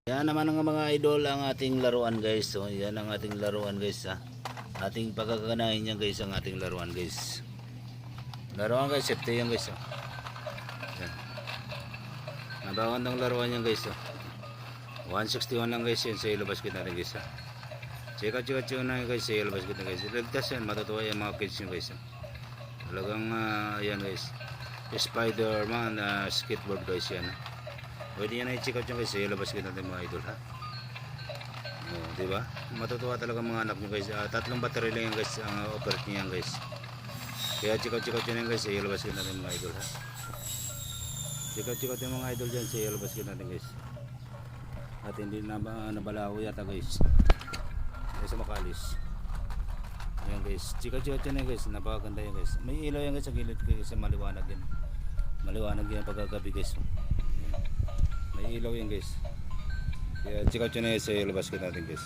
Yan naman ang mga idol ang ating laruan guys. So yan ang ating laruan guys ha. Ating pagkakanahin yan guys ang ating laruan guys. Laruan guys, safety yan guys. Yan. Nabawan ng laruan yan guys. 161 lang guys yan sa yellow basket natin guys ha. Chika na guys sa yellow basket na guys. Ligtas yan, matutuwa yung mga kids nyo guys ha. Talagang yan guys. Spider-Man skateboard guys yan ha. Pwede yan na i-check out yung guys sa yellow basket natin mga idol ha. Diba? Matutuwa talaga mga anak nyo guys. Tatlong battery lang yan guys ang operate nyo yan guys. Kaya check out yun guys sa yellow basket natin mga idol ha. Check out yung mga idol dyan sa yellow basket natin guys. At hindi na nabalaho yata guys. Sa makalis. Ayan guys. Check out yun guys. Napakaganda yan guys. May ilaw yan guys sa gilid guys. Maliwanag yan. Maliwanag yan pagkagabi guys. May ilaw yan guys. Kaya check out yun sa yellow basket natin guys.